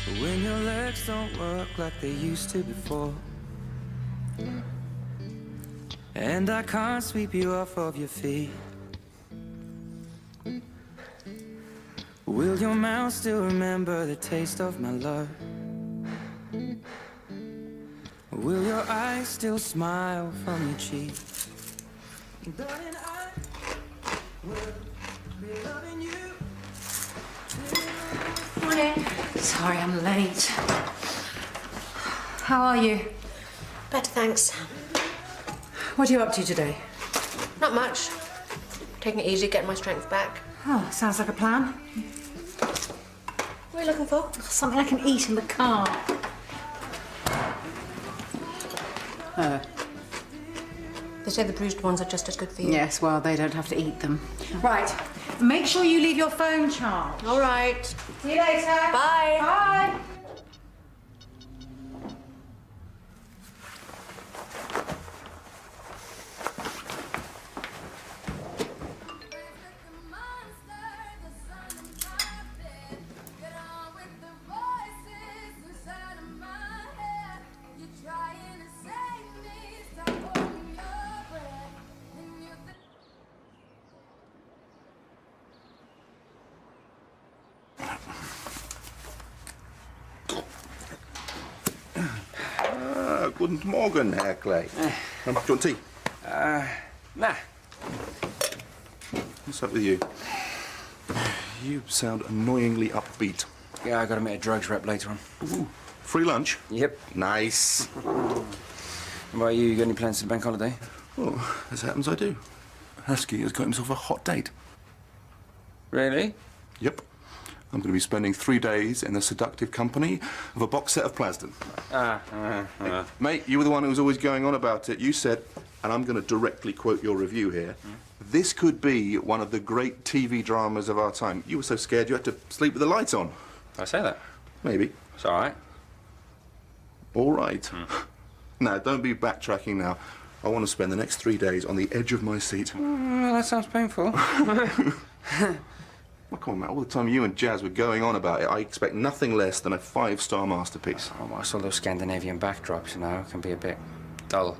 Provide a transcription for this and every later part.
When your legs don't work like they used to before, and I can't sweep you off of your feet, will your mouth still remember the taste of my love? Will your eyes still smile from your cheek? Darling, I will be loving you. Morning. Sorry, I'm late. How are you? Better, thanks. What are you up to today? Not much. Taking it easy, getting my strength back. Oh, sounds like a plan. What are you looking for? Something I can eat in the car. They say the bruised ones are just as good for you. Yes, well, they don't have to eat them. Right. Make sure you leave your phone charged. All right. See you later. Bye. Bye. Guten Morgen, Herr Clay. Do you want tea? Nah. What's up with you? You sound annoyingly upbeat. Yeah, I gotta meet a drugs rep later on. Ooh, free lunch? Yep. Nice. What about you? You got any plans for the bank holiday? Well, as it happens, I do. Husky has got himself a hot date. Really? Yep. I'm going to be spending 3 days in the seductive company of a box set of Plasden. Hey, mate, you were the one who was always going on about it. You said, and I'm going to directly quote your review here, this could be one of the great TV dramas of our time. You were so scared you had to sleep with the lights on. Did I say that? Maybe. It's all right. All right. Now, don't be backtracking now. I want to spend the next 3 days on the edge of my seat. That sounds painful. Well, come on, Matt. All the time you and Jazz were going on about it, I expect nothing less than a 5-star masterpiece. Oh, well, I saw those Scandinavian backdrops, you know, can be a bit dull.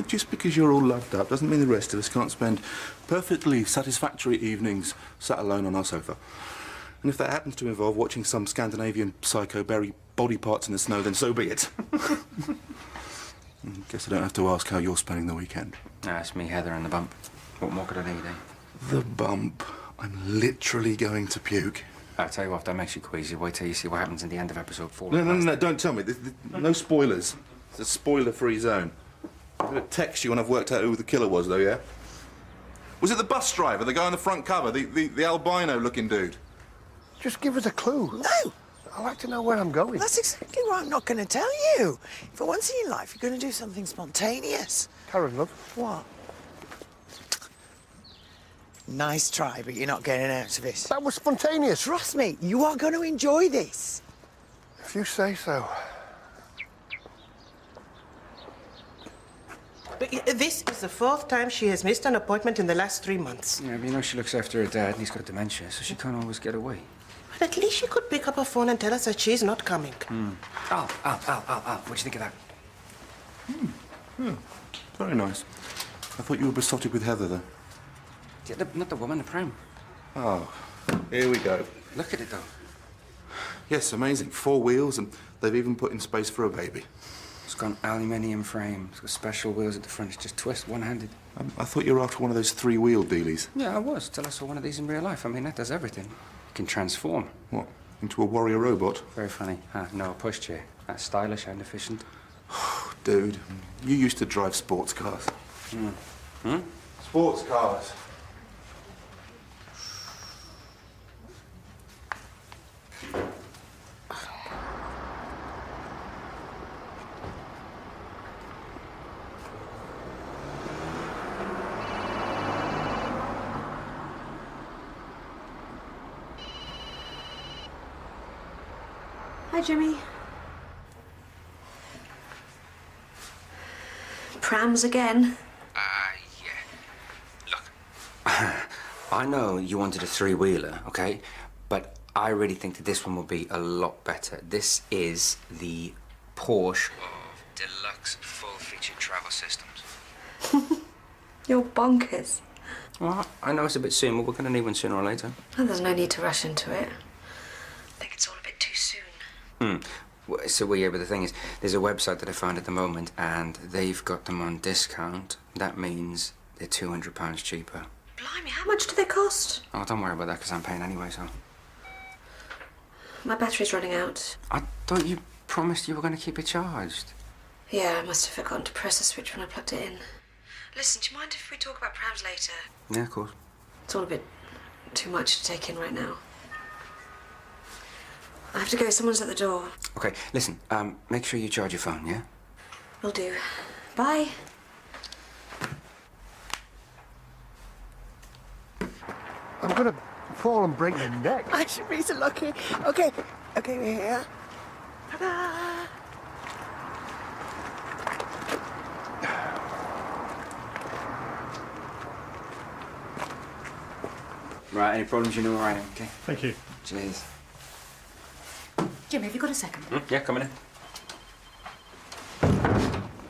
Just because you're all loved up doesn't mean the rest of us can't spend perfectly satisfactory evenings sat alone on our sofa. And if that happens to involve watching some Scandinavian psycho bury body parts in the snow, then so be it. Guess I don't have to ask how you're spending the weekend. Nah, it's me, Heather, and the bump. What more could I need, eh? The bump. I'm literally going to puke. I'll tell you what, if that makes you queasy, wait till you see what happens in the end of episode 4. No, don't tell me. No spoilers. It's a spoiler-free zone. I'm going to text you when I've worked out who the killer was, though, yeah? Was it the bus driver, the guy on the front cover, the albino-looking dude? Just give us a clue. No! I like to know where I'm going. That's exactly what I'm not going to tell you. For once in your life, you're going to do something spontaneous. Karen, love. What? Nice try, but you're not getting out of it. That was spontaneous. Trust me, you are going to enjoy this. If you say so. But this is the 4th time she has missed an appointment in the last 3 months. Yeah, but you know she looks after her dad and he's got dementia, so she can't always get away. But at least she could pick up her phone and tell us that she's not coming. Al, what'd you think of that? Very nice. I thought you were besotted with Heather, though. Yeah, not the woman, the pram. Oh, here we go. Look at it, though. Yes, amazing. 4 wheels, and they've even put in space for a baby. It's got an aluminium frame. It's got special wheels at the front. It's just twist, one-handed. I thought you were after one of those 3-wheel dealies. Yeah, I was, till I saw one of these in real life. I mean, that does everything. It can transform. What, into a warrior robot? Very funny. No, a pushchair. That's stylish and efficient. Dude, you used to drive sports cars. Sports cars. Hi, Jimmy. Prams again. Yeah. Look, I know you wanted a 3-wheeler, okay? But I really think that this one will be a lot better. This is the Porsche of deluxe full-featured travel systems. You're bonkers. Well, I know it's a bit soon, but we're going to need one sooner or later. Oh, there's no need to rush into it. I think it's all a bit too soon. So, well, yeah, but the thing is, there's a website that I found at the moment, and they've got them on discount. That means they're £200 cheaper. Blimey, how much do they cost? Oh, don't worry about that, because I'm paying anyway, so... My battery's running out. I thought you promised you were going to keep it charged. Yeah, I must have forgotten to press the switch when I plugged it in. Listen, do you mind if we talk about prams later? Yeah, of course. It's all a bit too much to take in right now. I have to go. Someone's at the door. Okay, listen, make sure you charge your phone, yeah? Will do. Bye. I'm gonna fall and break my neck. I should be so lucky. Okay, we're here. Ta-da! Right, any problems, you know where I am, okay? Thank you. Cheers. Jim, have you got a second? Yeah, coming in.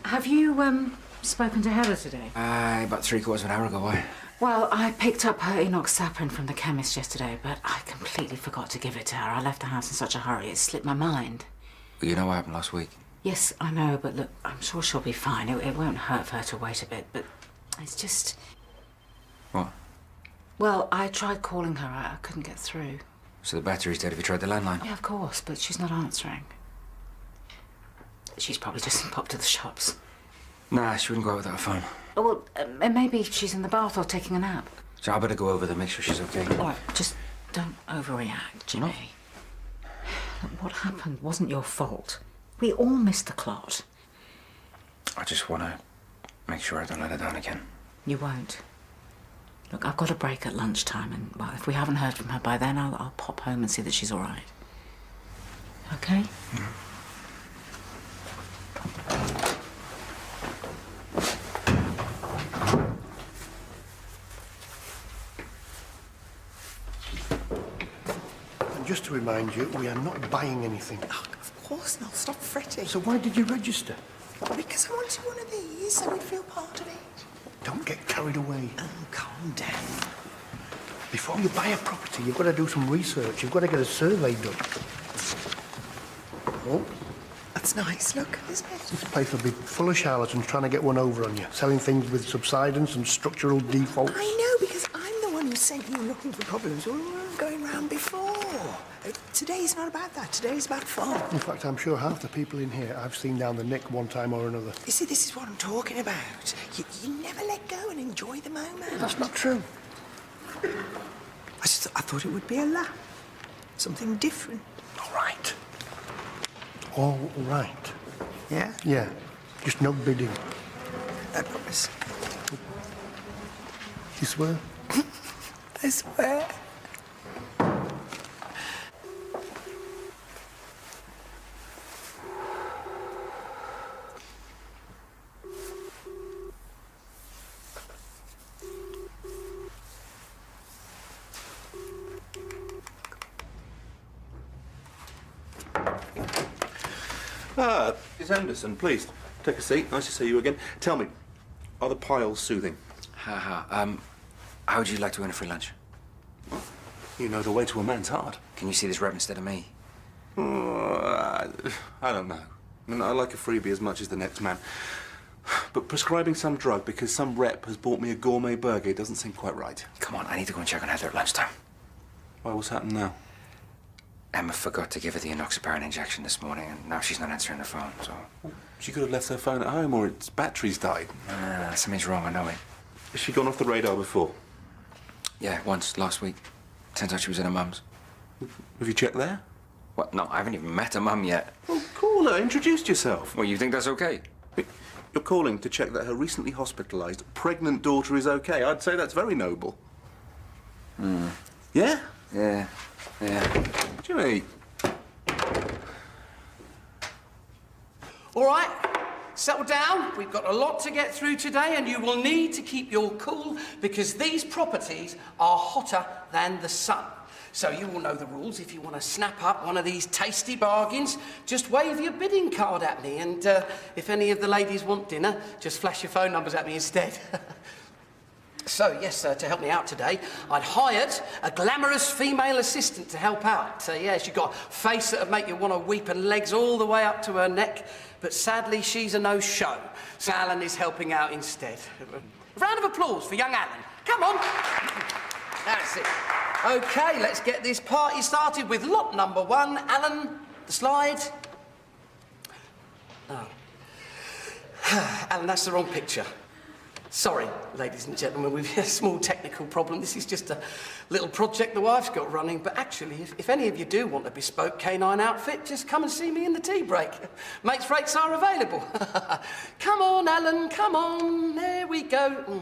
Have you, spoken to Heather today? About 3/4 of an hour ago, why? Well, I picked up her enoxaparin from the chemist yesterday, but I completely forgot to give it to her. I left the house in such a hurry, it slipped my mind. Well, you know what happened last week? Yes, I know, but look, I'm sure she'll be fine. It won't hurt for her to wait a bit, but it's just... What? Well, I tried calling her. I couldn't get through. So the battery's dead. Have you tried the landline? Yeah, of course, but she's not answering. She's probably just popped to the shops. Nah, she wouldn't go out without a phone. Oh, well, maybe she's in the bath or taking a nap. So I better go over there, make sure she's okay. All right, just don't overreact, Jimmy. Look, what happened wasn't your fault. We all missed the clot. I just want to make sure I don't let her down again. You won't. Look, I've got a break at lunchtime, and, well, if we haven't heard from her by then, I'll pop home and see that she's all right. Okay? And just to remind you, we are not buying anything. Oh, of course not. Stop fretting. So why did you register? Because I wanted one of these so we'd feel part of it. Don't get carried away. Oh, calm down. Before you buy a property, you've got to do some research. You've got to get a survey done. Oh, That's nice. Look, isn't it? this place will be full of charlatans trying to get one over on you, selling things with subsidence and structural defaults. I know, because I'm the one who sent you looking for problems when we were going round before. Today's not about that. Today's about fun. In fact, I'm sure half the people in here I've seen down the nick one time or another. You see, this is what I'm talking about. You never let go and enjoy the moment. That's not true. I thought it would be a laugh. Something different. All right. All right. Yeah? Yeah, just no bidding. I promise. You swear? I swear. Miss Anderson, please, take a seat. Nice to see you again. Tell me, are the piles soothing? How would you like to win a free lunch? You know the way to a man's heart. Can you see this rep instead of me? I don't know. I mean, I like a freebie as much as the next man. But prescribing some drug because some rep has bought me a gourmet burger doesn't seem quite right. Come on, I need to go and check on Heather at lunchtime. Why, what's happened now? Emma forgot to give her the enoxaparin injection this morning, and now she's not answering the phone, so... She could have left her phone at home, or its battery's died. Something's wrong, I know it. Has she gone off the radar before? Yeah, once, last week. Turns out she was in her mum's. Have you checked there? What? No, I haven't even met her mum yet. Well, call her, introduce yourself. Well, you think that's okay? You're calling to check that her recently hospitalised pregnant daughter is okay. I'd say that's very noble. Yeah? Yeah. Jimmy. All right, settle down. We've got a lot to get through today, and you will need to keep your cool because these properties are hotter than the sun. So you all know the rules. If you want to snap up one of these tasty bargains, just wave your bidding card at me. And if any of the ladies want dinner, just flash your phone numbers at me instead. So, yes, to help me out today, I'd hired a glamorous female assistant to help out. Yeah, she's got a face that'd make you want to weep and legs all the way up to her neck. But sadly, she's a no-show. So Alan is helping out instead. A round of applause for young Alan. Come on. That's it. OK, let's get this party started with lot number 1. Alan, the slide. Oh. Alan, that's the wrong picture. Sorry, ladies and gentlemen, we've had a small technical problem. This is just a little project the wife's got running. But actually, if any of you do want a bespoke canine outfit, just come and see me in the tea break. Mates rates are available. Come on, Alan, come on. There we go.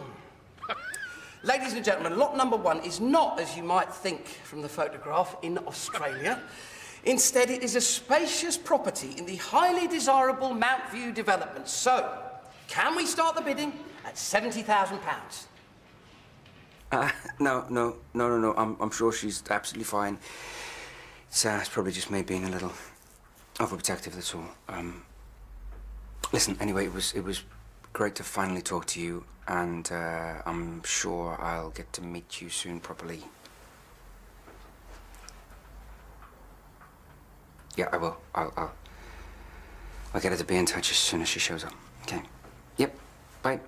Ladies and gentlemen, lot number 1 is not, as you might think from the photograph, in Australia. Instead, it is a spacious property in the highly desirable Mount View development. So, can we start the bidding at £70,000? No. I'm sure she's absolutely fine. It's probably just me being a little overprotective, that's all. Listen, anyway, it was great to finally talk to you, and I'm sure I'll get to meet you soon properly. Yeah, I will. I'll get her to be in touch as soon as she shows up. Okay. Yep. Bye.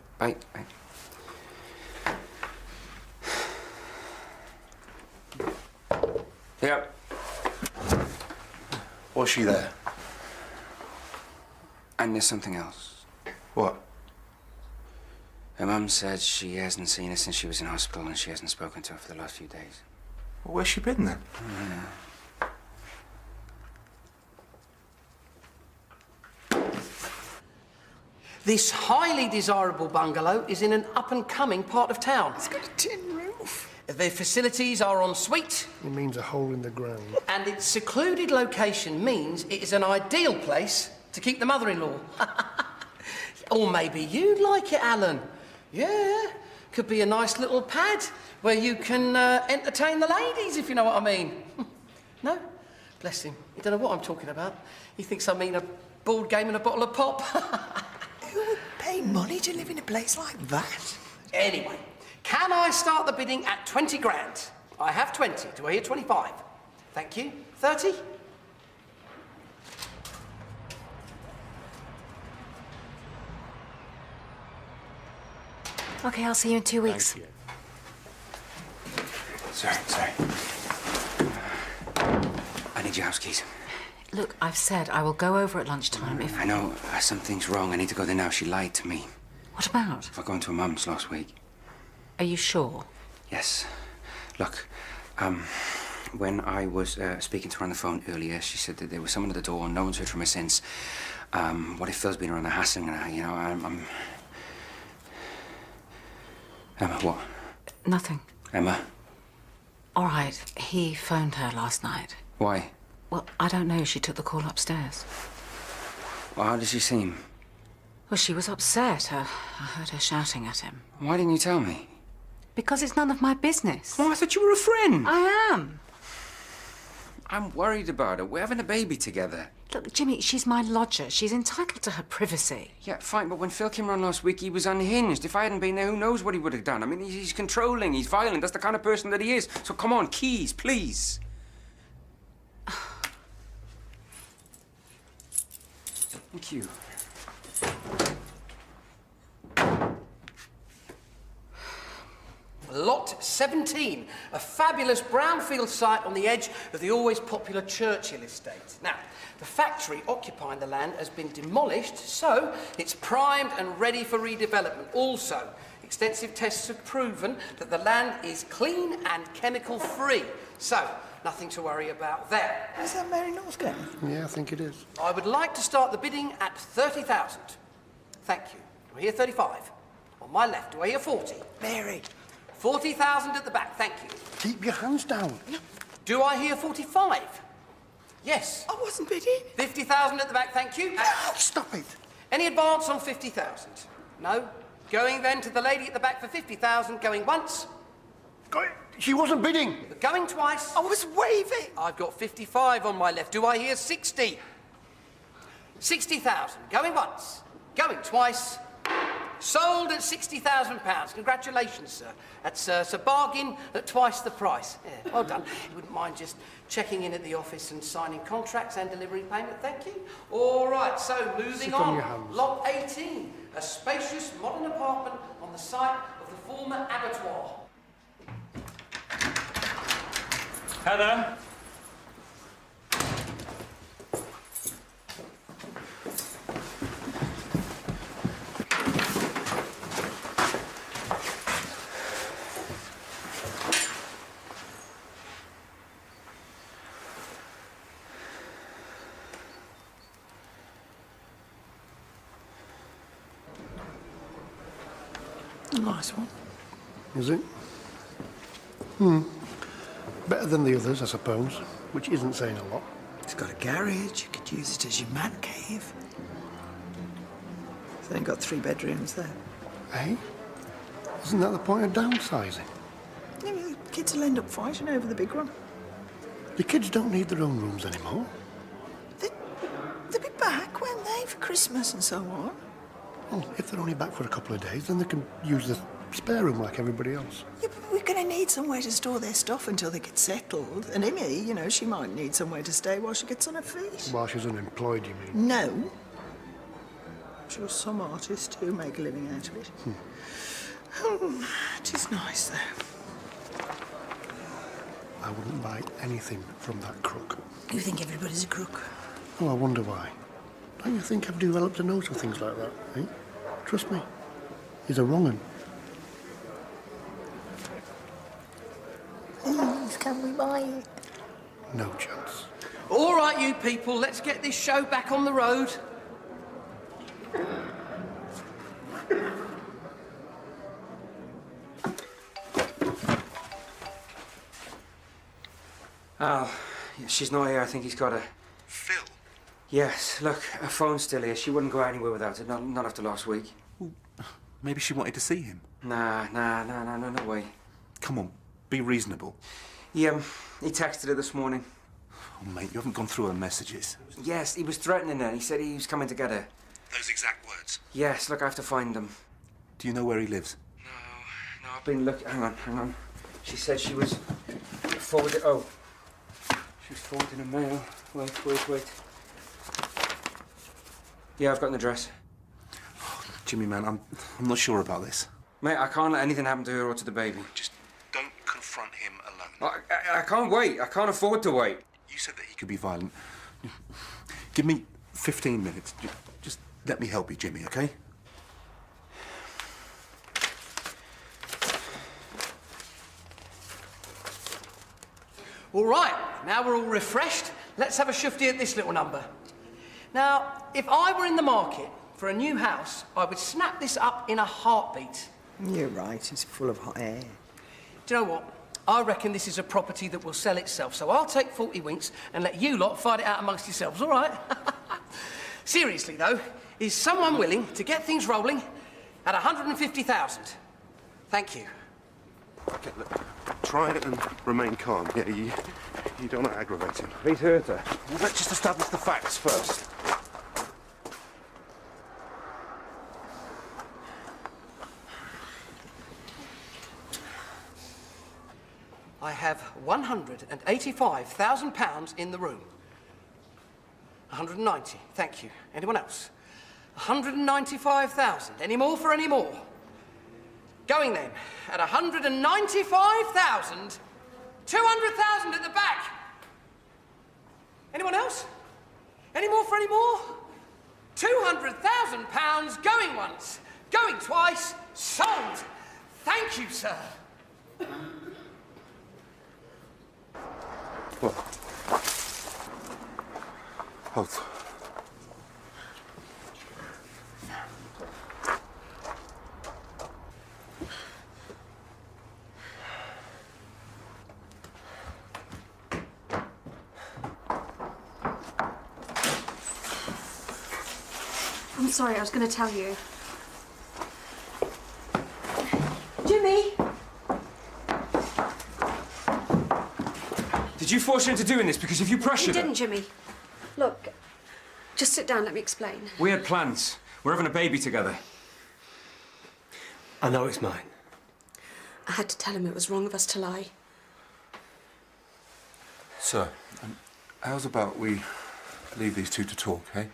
Yep. Was she there? And there's something else. What? Her mum said she hasn't seen her since she was in hospital, and she hasn't spoken to her for the last few days. Well, where's she been then? This highly desirable bungalow is in an up-and-coming part of town. It's got a tin roof. The facilities are en suite, It means a hole in the ground. and its secluded location means it is an ideal place to keep the mother-in-law. Or maybe you'd like it, Alan. Yeah, could be a nice little pad where you can entertain the ladies, if you know what I mean. No? Bless him. He don't know what I'm talking about. He thinks I mean a board game and a bottle of pop. Who would pay money to live in a place like that? Anyway, can I start the bidding at 20 grand? I have 20. Do I hear 25? Thank you. 30? OK, I'll see you in 2 weeks. Sorry. I need your house keys. Look, I've said I will go over at lunchtime if... I know something's wrong. I need to go there now. She lied to me. What about? I've gone to her mum's last week. Are you sure? Yes. Look, when I was speaking to her on the phone earlier, she said that there was someone at the door and no one's heard from her since. What if Phil's been around the hassling her, you know, I'm... Emma, what? Nothing. Emma? All right, he phoned her last night. Why? Well, I don't know. She took the call upstairs. Well, how did she seem? Well, she was upset. I heard her shouting at him. Why didn't you tell me? Because it's none of my business. Oh, I thought you were a friend. I am. I'm worried about her. We're having a baby together. Look, Jimmy, she's my lodger. She's entitled to her privacy. Yeah, fine, but when Phil came around last week, he was unhinged. If I hadn't been there, who knows what he would have done? I mean, he's controlling, he's violent. That's the kind of person that he is. So come on, keys, please. Thank you. Lot 17, a fabulous brownfield site on the edge of the always popular Churchill estate. Now, the factory occupying the land has been demolished, so it's primed and ready for redevelopment. Also, extensive tests have proven that the land is clean and chemical-free, so nothing to worry about there. Is that Mary Northgate? Yeah, I think it is. I would like to start the bidding at 30,000. Thank you. Do I hear 35? On my left, do I hear 40? Mary. 40,000 at the back, thank you. Keep your hands down. Do I hear 45? Yes. I wasn't bidding. 50,000 at the back, thank you. Stop it. Any advance on 50,000? No? Going then to the lady at the back for 50,000, going once, She wasn't bidding. Going twice. I was waving. I've got 55 on my left. Do I hear 60? 60,000. Going once. Going twice. Sold at £60,000. Congratulations, sir. That's a bargain at twice the price. Yeah, well done. You wouldn't mind just checking in at the office and signing contracts and delivering payment, thank you. All right, so moving Sit on your on. hands. Lot 18. A spacious modern apartment on the site of the former abattoir. Heather? Nice one. Is it? Better than the others, I suppose, which isn't saying a lot. It's got a garage. You could use it as your man cave. It's only got 3 bedrooms there. Eh? Isn't that the point of downsizing? Yeah, the kids will end up fighting over the big one. The kids don't need their own rooms anymore. They'll be back, won't they, for Christmas and so on? Well, if they're only back for a couple of days, then they can use the spare room like everybody else. Yeah, but we're going to need somewhere to store their stuff until they get settled. And Emmy, you know, she might need somewhere to stay while she gets on her feet. While she's unemployed, you mean? No. I'm sure some artists do make a living out of it. It is nice, though. I wouldn't buy anything from that crook. You think everybody's a crook? Oh, I wonder why. Don't you think I've developed a nose for things like that, eh? Trust me. He's a wrong un. Please, can we buy it? No chance. All right, you people, let's get this show back on the road. Al, she's not here. I think he's got her. Phil? Yes, look, her phone's still here. She wouldn't go anywhere without it, not after last week. Maybe she wanted to see him. Nah, no way. Come on, be reasonable. He texted her this morning. Oh, mate, you haven't gone through her messages. Yes, he was threatening her. He said he was coming to get her. Those exact words. Yes, look, I have to find him. Do you know where he lives? No, I've been looking. Hang on. She said she was forwarding. Oh, she was forwarding a mail. Wait. Yeah, I've got an address. Jimmy, man, I'm not sure about this. Mate, I can't let anything happen to her or to the baby. Just don't confront him alone. I can't wait. I can't afford to wait. You said that he could be violent. Give me 15 minutes. Just let me help you, Jimmy, okay? All right, now we're all refreshed. Let's have a shufty at this little number. Now, if I were in the market for a new house, I would snap this up in a heartbeat. You're right, it's full of hot air. Do you know what? I reckon this is a property that will sell itself, so I'll take 40 winks and let you lot fight it out amongst yourselves, all right? Seriously, though, is someone willing to get things rolling at 150,000? Thank you. Okay, look, try it and remain calm. Yeah, you don't want to aggravate him. He's hurt her. Well, let's just establish the facts first. I have £185,000 in the room. 190, thank you. Anyone else? 195,000. Any more for any more? Going then, at 195,000, 200,000 at the back. Anyone else? Any more for any more? £200,000 going once, going twice, sold. Thank you, sir. What? Hold. I'm sorry, I was going to tell you. Jimmy! Did you force her into doing this? Because if you He pressured her... didn't, Jimmy. Look, just sit down, let me explain. We had plans. We're having a baby together. I know it's mine. I had to tell him it was wrong of us to lie. Sir, how's about we leave these two to talk, eh?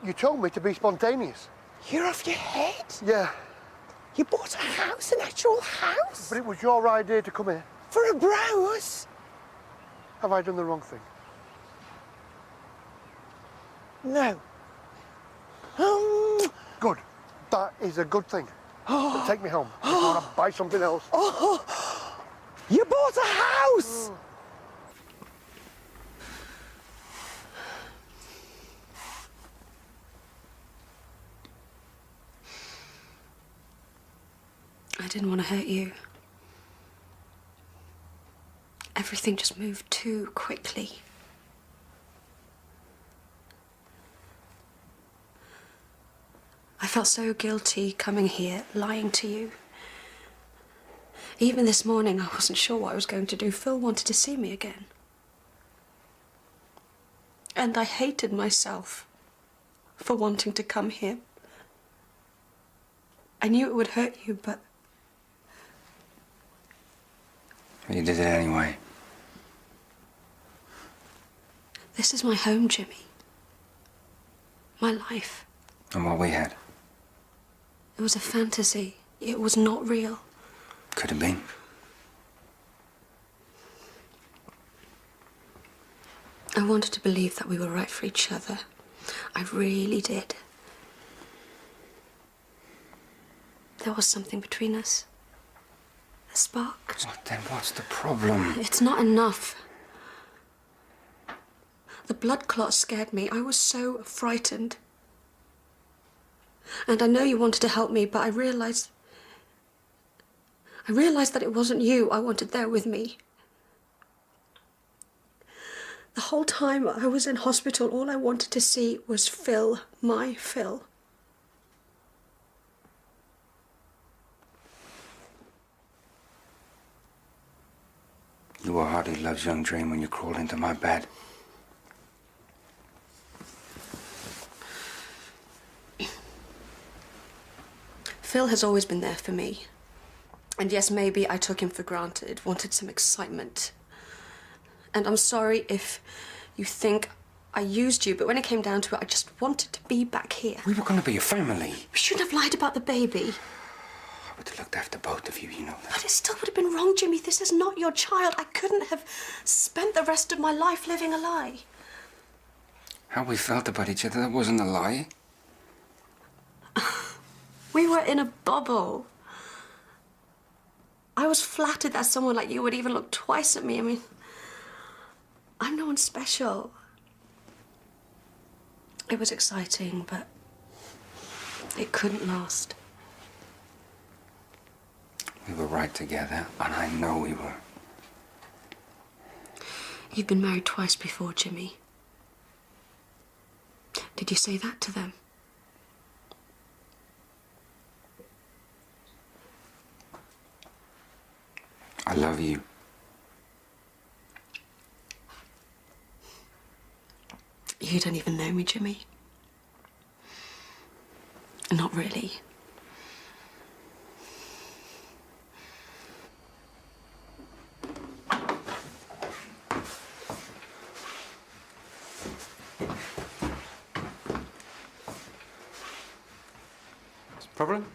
You told me to be spontaneous. You're off your head. Yeah, You bought a house, an actual house, but it was your idea to come here. for a browse. Have I done the wrong thing? No. Good. That is a good thing. But take me home. If you want to buy something else. You bought a house. I didn't want to hurt you. Everything just moved too quickly. I felt so guilty coming here, lying to you. Even this morning, I wasn't sure what I was going to do. Phil wanted to see me again. And I hated myself for wanting to come here. I knew it would hurt you, but You did it anyway. this is my home, Jimmy. My life. And what we had. It was a fantasy. It was not real. Could have been. I wanted to believe that we were right for each other. I really did. There was something between us. A spark. What then? What's the problem? It's not enough. The blood clot scared me. I was so frightened. And I know you wanted to help me, but I realized that it wasn't you I wanted there with me. The whole time I was in hospital, all I wanted to see was Phil, my Phil. You were Hardy Love's young dream when you crawled into my bed. Phil has always been there for me. And yes, maybe I took him for granted, wanted some excitement. And I'm sorry if you think I used you, but when it came down to it, I just wanted to be back here. We were going to be a family. We shouldn't have lied about the baby. I would have looked after both of you, you know that. But it still would have been wrong, Jimmy. This is not your child. I couldn't have spent the rest of my life living a lie. How we felt about each other, that wasn't a lie. We were in a bubble. I was flattered that someone like you would even look twice at me. I mean, I'm no one special. It was exciting, but it couldn't last. We were right together, and I know we were. You've been married twice before, Jimmy. Did you say that to them? I love you. You don't even know me, Jimmy. Not really. Problem?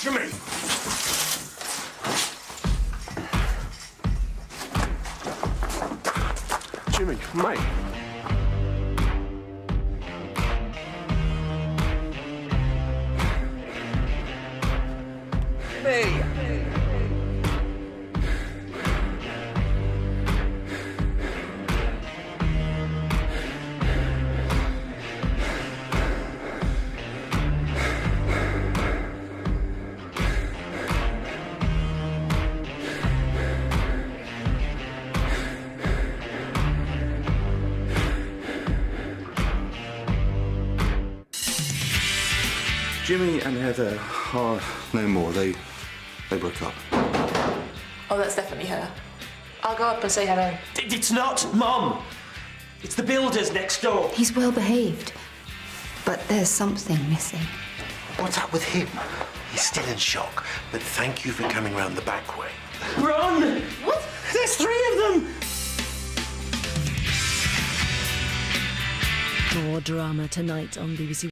Jimmy! Jimmy, mate. Jimmy and Heather are no more. They broke up. Oh, that's definitely her. I'll go up and say hello. It's not, Mom! It's the builders next door. He's well behaved, but there's something missing. What's up with him? He's still in shock, but thank you for coming round the back way. Run! What? There's 3 of them! More drama tonight on BBC